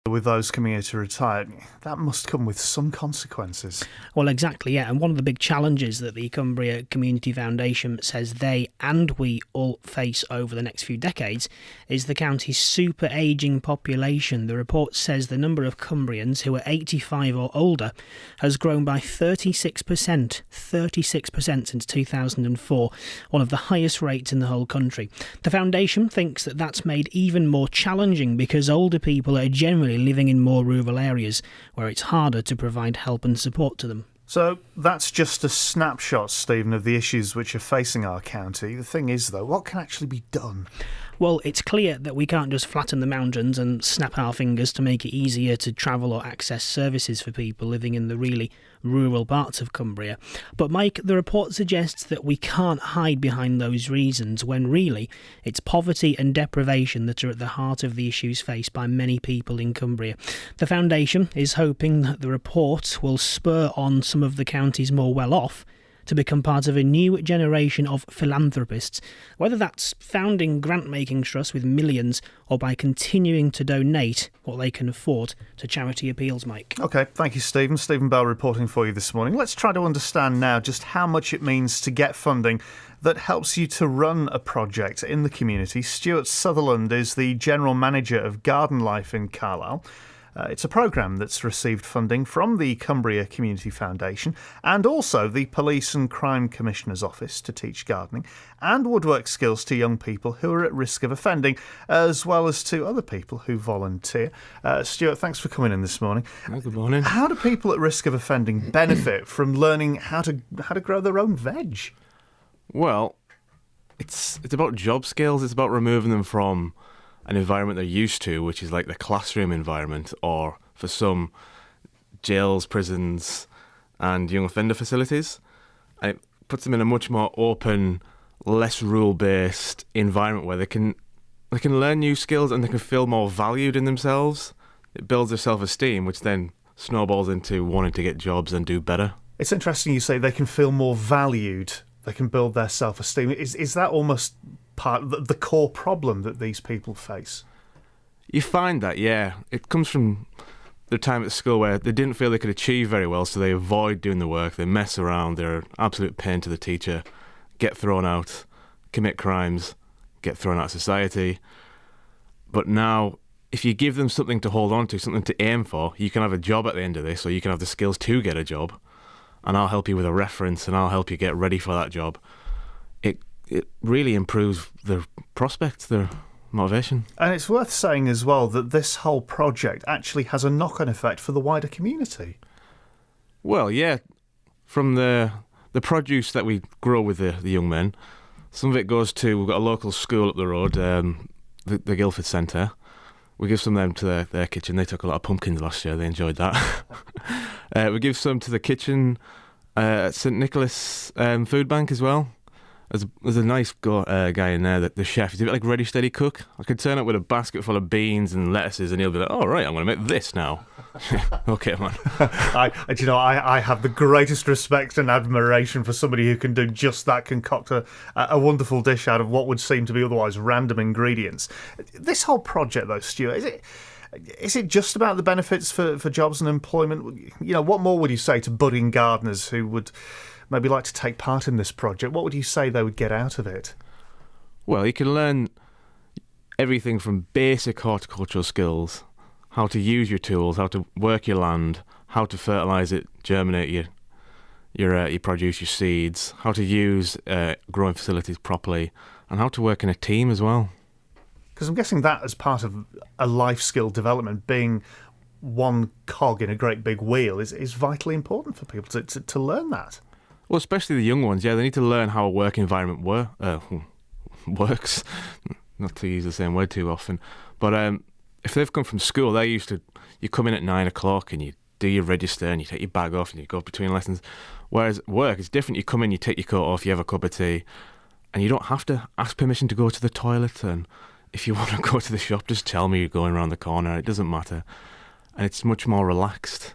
With those coming here to retire, that must come with some consequences. Well, exactly, yeah. And one of the big challenges that the Cumbria Community Foundation says they and we all face over the next few decades is the county's super ageing population. The report says the number of Cumbrians who are 85 or older has grown by 36% since 2004, one of the highest rates in the whole country. The foundation thinks that that's made even more challenging because older people are generally living in more rural areas where it's harder to provide help and support to them. So that's just a snapshot, Stephen, of the issues which are facing our county. The thing is, though, what can actually be done? Well, it's clear that we can't just flatten the mountains and snap our fingers to make it easier to travel or access services for people living in the really rural parts of Cumbria. But Mike, the report suggests that we can't hide behind those reasons when really it's poverty and deprivation that are at the heart of the issues faced by many people in Cumbria. The foundation is hoping that the report will spur on some of the county's more well-off to become part of a new generation of philanthropists, whether that's founding grant-making trusts with millions or by continuing to donate what they can afford to charity appeals, Mike. OK, thank you, Stephen. Stephen Bell reporting for you this morning. Let's try to understand now just how much it means to get funding that helps you to run a project in the community. Stuart Sutherland is the General Manager of Garden Life in Carlisle. It's a programme that's received funding from the Cumbria Community Foundation and also the Police and Crime Commissioner's Office to teach gardening and woodwork skills to young people who are at risk of offending, as well as to other people who volunteer. Stuart, thanks for coming in this morning. Oh, good morning. How do people at risk of offending benefit from learning how to grow their own veg? Well, it's about job skills. It's about removing them from an environment they're used to, which is like the classroom environment, or for some, jails, prisons, and young offender facilities. And it puts them in a much more open, less rule-based environment where they can learn new skills and they can feel more valued in themselves. It builds their self-esteem, which then snowballs into wanting to get jobs and do better. It's interesting you say they can feel more valued. They can build their self-esteem. Is that almost part of the core problem that these people face? You find that, yeah. It comes from the time at school where they didn't feel they could achieve very well, so they avoid doing the work, they mess around, they're an absolute pain to the teacher, get thrown out, commit crimes, get thrown out of society. But now, if you give them something to hold on to, something to aim for, you can have a job at the end of this, or you can have the skills to get a job, and I'll help you with a reference, and I'll help you get ready for that job. It really improves their prospects, their motivation. And it's worth saying as well that this whole project actually has a knock-on effect for the wider community. Well, yeah. From the produce that we grow with the young men, some of it goes to, we've got a local school up the road, the Guildford Centre. We give some of them to their kitchen. They took a lot of pumpkins last year. They enjoyed that. We give some to the kitchen at St Nicholas Food Bank as well. There's a nice guy in there, the chef. He's a bit like Ready Steady Cook. I could turn up with a basket full of beans and lettuces and he'll be like, "Oh, right, I'm going to make this now." Okay, man. I have the greatest respect and admiration for somebody who can do just that, concoct a wonderful dish out of what would seem to be otherwise random ingredients. This whole project, though, Stuart, is it just about the benefits for jobs and employment? You know, what more would you say to budding gardeners who would maybe like to take part in this project? What would you say they would get out of it? Well, you can learn everything from basic horticultural skills, how to use your tools, how to work your land, how to fertilise it, germinate your produce, your seeds, how to use growing facilities properly, and how to work in a team as well. Because I'm guessing that as part of a life skill development, being one cog in a great big wheel is vitally important for people to learn that. Well, especially the young ones, yeah, they need to learn how a work environment works. Not to use the same word too often. But if they've come from school, they're used to, you come in at 9 o'clock and you do your register and you take your bag off and you go between lessons. Whereas at work, it's different. You come in, you take your coat off, you have a cup of tea, and you don't have to ask permission to go to the toilet. And if you want to go to the shop, just tell me you're going around the corner. It doesn't matter. And it's much more relaxed.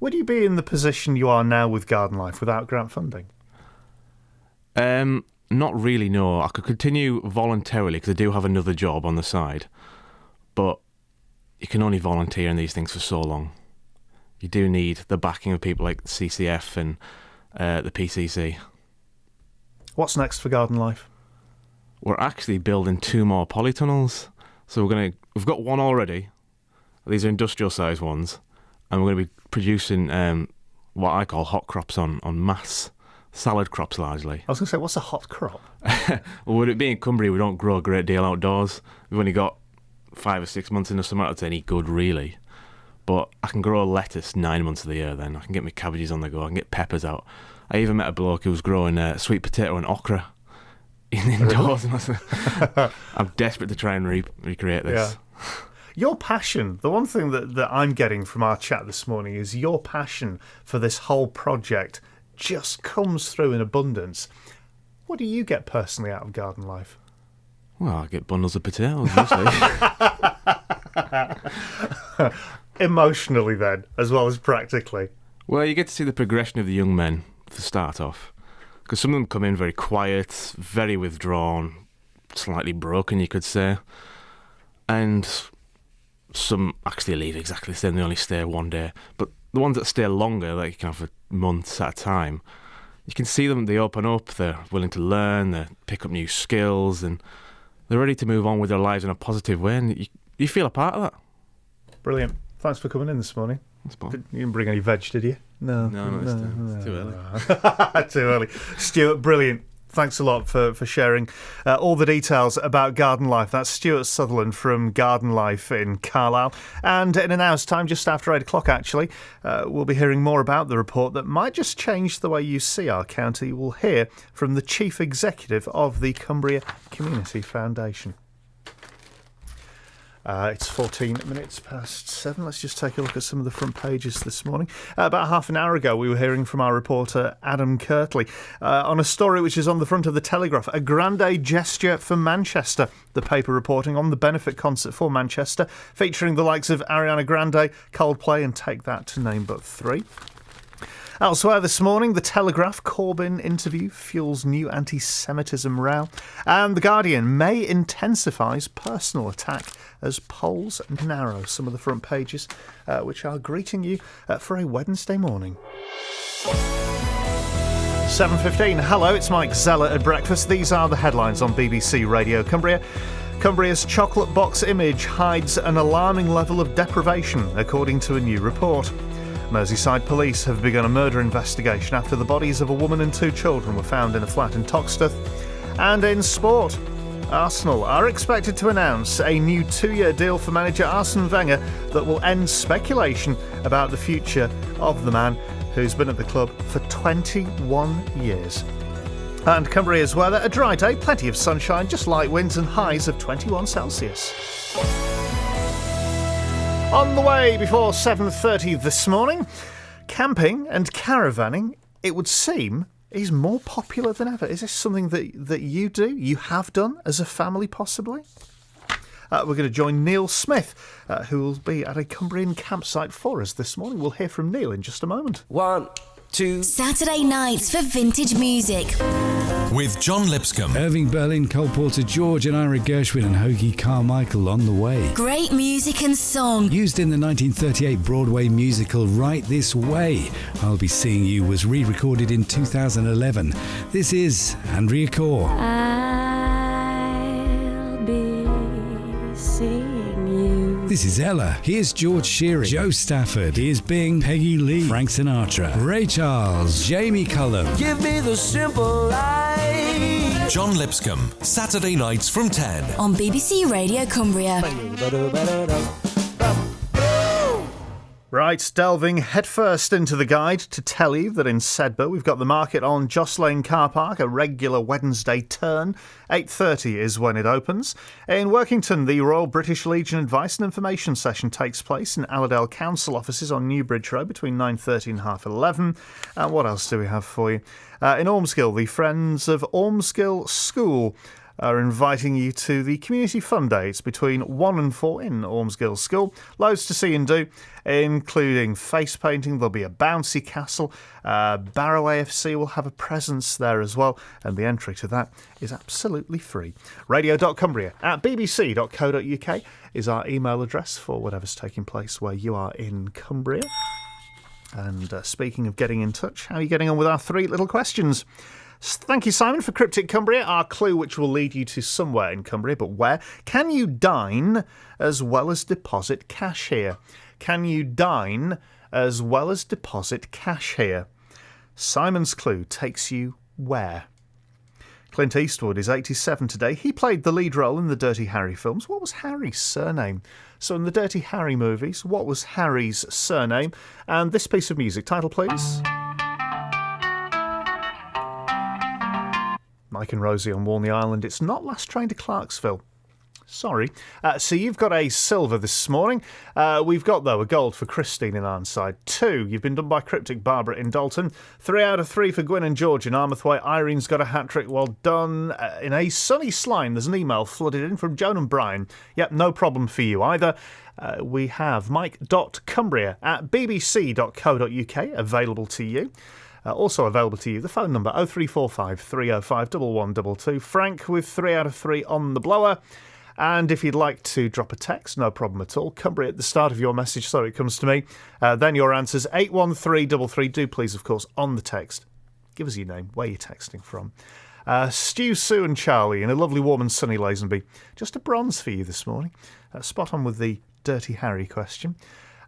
Would you be in the position you are now with Garden Life without grant funding? Not really, no. I could continue voluntarily because I do have another job on the side. But you can only volunteer in these things for so long. You do need the backing of people like CCF and the PCC. What's next for Garden Life? We're actually building 2 more polytunnels. So we've got one already. These are industrial sized ones, and we're going to be producing what I call hot crops on mass. Salad crops largely. I was going to say, what's a hot crop? Well, with it being Cumbria, we don't grow a great deal outdoors. We've only got 5 or 6 months in the summer that's any good, really. But I can grow lettuce 9 months of the year then. I can get my cabbages on the go. I can get peppers out. I even met a bloke who was growing sweet potato and okra indoors. I'm desperate to try and recreate this. Yeah. Your passion, the one thing that I'm getting from our chat this morning is your passion for this whole project just comes through in abundance. What do you get personally out of Garden Life? Well, I get bundles of potatoes, usually. Emotionally then, as well as practically. Well, you get to see the progression of the young men to start off. Because some of them come in very quiet, very withdrawn, slightly broken, you could say. And some actually leave exactly the same. They only stay one day. But the ones that stay longer, like kind of for months at a time, you can see them, they open up, they're willing to learn, they pick up new skills, and they're ready to move on with their lives in a positive way. And you feel a part of that. Brilliant. Thanks for coming in this morning. You didn't bring any veg, did you? No, it's too early. Too early. Stuart, brilliant. Thanks a lot for sharing all the details about Garden Life. That's Stuart Sutherland from Garden Life in Carlisle. And in an hour's time, just after 8 o'clock actually, we'll be hearing more about the report that might just change the way you see our county. We'll hear from the Chief Executive of the Cumbria Community Foundation. It's 14 minutes past 7. Let's just take a look at some of the front pages this morning. About half an hour ago, we were hearing from our reporter, Adam Kirtley, on a story which is on the front of the Telegraph, a grande gesture for Manchester. The paper reporting on the benefit concert for Manchester, featuring the likes of Ariana Grande, Coldplay, and Take That, to name but 3. Elsewhere this morning, the Telegraph Corbyn interview fuels new anti-Semitism row, and The Guardian, May intensifies personal attack as polls narrow. Some of the front pages which are greeting you for a Wednesday morning. 7:15. Hello, it's Mike Zeller at breakfast. These are the headlines on BBC Radio Cumbria. Cumbria's chocolate box image hides an alarming level of deprivation, according to a new report. Merseyside police have begun a murder investigation after the bodies of a woman and 2 children were found in a flat in Toxteth. And in sport, Arsenal are expected to announce a new 2-year deal for manager Arsene Wenger that will end speculation about the future of the man who's been at the club for 21 years. And Cumbria's weather, a dry day, plenty of sunshine, just light winds and highs of 21 Celsius. On the way before 7:30 this morning, camping and caravanning, it would seem, is more popular than ever. Is this something that you do, you have done as a family possibly? We're going to join Neil Smith, who will be at a Cumbrian campsite for us this morning. We'll hear from Neil in just a moment. 1, 2... Saturday nights for vintage music. With John Lipscomb, Irving Berlin, Cole Porter George and Ira Gershwin and Hoagie Carmichael on the way. Great music and song. Used in the 1938 Broadway musical Right This Way. I'll Be Seeing You was re-recorded in 2011. This is Andrea Corr. I'll be seeing you. This is Ella. Here's George Shearing, Joe Stafford. Here's Bing, Peggy Lee, Frank Sinatra, Ray Charles, Jamie Cullum. Give me the simple life. John Lipscomb, Saturday nights from 10. On BBC Radio Cumbria. Right, delving headfirst into the guide to tell you that in Sedbergh we've got the market on Joss Lane Car Park, a regular Wednesday turn. 8:30 is when it opens. In Workington, the Royal British Legion Advice and Information Session takes place in Allerdale Council offices on Newbridge Road between 9:30 and 11:30. And what else do we have for you? In Ormsgill, the Friends of Ormsgill School are inviting you to the Community Fun Days between 1 and 4 in Ormsgill School. Loads to see and do, including face painting. There'll be a bouncy castle. Barrow AFC will have a presence there as well, and the entry to that is absolutely free. radio.cumbria@bbc.co.uk is our email address for whatever's taking place where you are in Cumbria. And speaking of getting in touch, how are you getting on with our 3 little questions? Thank you, Simon, for Cryptic Cumbria, our clue which will lead you to somewhere in Cumbria, but where? Can you dine as well as deposit cash here? Can you dine as well as deposit cash here? Simon's clue takes you where? Clint Eastwood is 87 today. He played the lead role in the Dirty Harry films. What was Harry's surname? So in the Dirty Harry movies, what was Harry's surname? And this piece of music, title please. Mike and Rosie on Walney Island. It's not Last Train to Clarksville. Sorry. So you've got a silver this morning. We've got, though, a gold for Christine in Ironside. 2, you've been done by Cryptic Barbara in Dalton. 3 out of 3 for Gwyn and George in Armouthway. Irene's got a hat-trick. Well done. In a sunny Slime, there's an email flooded in from Joan and Brian. Yep, no problem for you either. We have mike.cumbria@bbc.co.uk available to you. Also available to you, the phone number 0345 305 1122. Frank with 3 out of 3 on the blower. And if you'd like to drop a text, no problem at all. Cumbria at the start of your message, so it comes to me. Then your answers 81333. Do please, of course, on the text, give us your name, where you're texting from. Stu, Sue and Charlie in a lovely warm and sunny Lazenby. Just a bronze for you this morning. Spot on with the Dirty Harry question.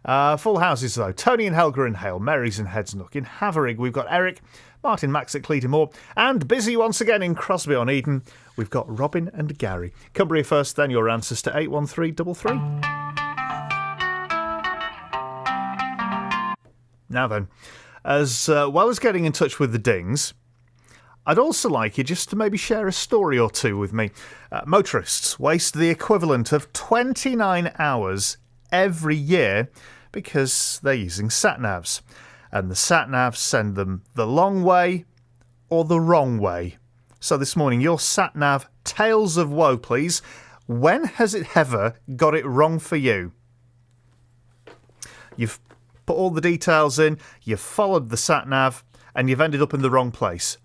Full houses, though. Tony and Helga in Hale, Mary's in Headsnook. In Haverig, we've got Eric, Martin Max at Cleatamore, and busy once again in Crosby on Eden, we've got Robin and Gary. Cumbria first, then your answers to 81333. Now then, as well as getting in touch with the dings, I'd also like you just to maybe share a story or two with me. Motorists waste the equivalent of 29 hours every year because they're using sat-navs. And the sat-navs send them the long way or the wrong way. So this morning, your sat-nav tales of woe, please. When has it ever got it wrong for you? You've put all the details in, you've followed the sat-nav, and you've ended up in the wrong place.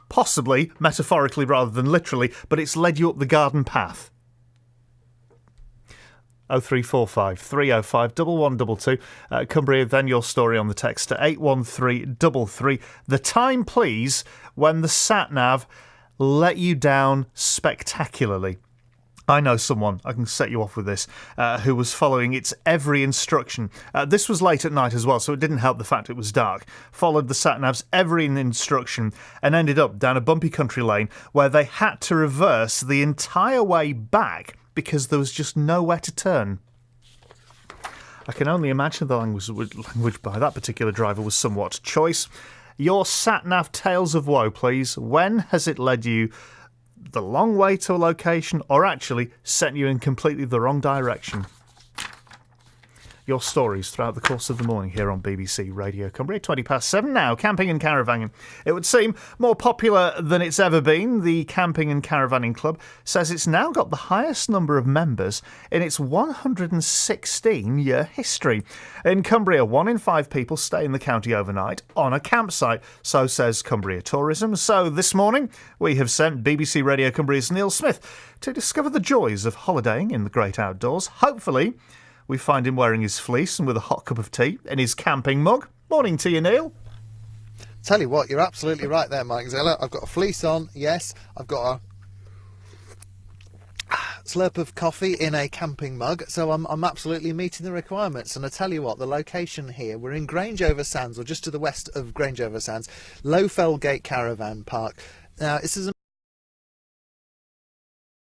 Possibly, metaphorically rather than literally, but it's led you up the garden path. 0345 305 1122. Cumbria, then your story on the text to 81333. The time, please, when the sat-nav let you down spectacularly. I know someone, I can set you off with this, who was following its every instruction. This was late at night as well, so it didn't help the fact it was dark. Followed the sat-nav's every instruction and ended up down a bumpy country lane where they had to reverse the entire way back because there was just nowhere to turn. I can only imagine the language by that particular driver was somewhat choice. Your sat-nav tales of woe, please. When has it led you the long way to a location or actually sent you in completely the wrong direction? Your stories throughout the course of the morning here on BBC Radio Cumbria. 7:20 now, camping and caravanning. It would seem more popular than it's ever been. The Camping and Caravanning Club says it's now got the highest number of members in its 116-year history. In Cumbria, 1 in 5 people stay in the county overnight on a campsite, so says Cumbria Tourism. So this morning, we have sent BBC Radio Cumbria's Neil Smith to discover the joys of holidaying in the great outdoors. Hopefully, we find him wearing his fleece and with a hot cup of tea in his camping mug. Morning to you, Neil. Tell you what, you're absolutely right there, Mike Zeller. I've got a fleece on, yes. I've got a slurp of coffee in a camping mug, so I'm absolutely meeting the requirements. And I tell you what, the location here, we're in Grangeover Sands, or just to the west of Grangeover Sands, Lowfell Gate Caravan Park. Now, this is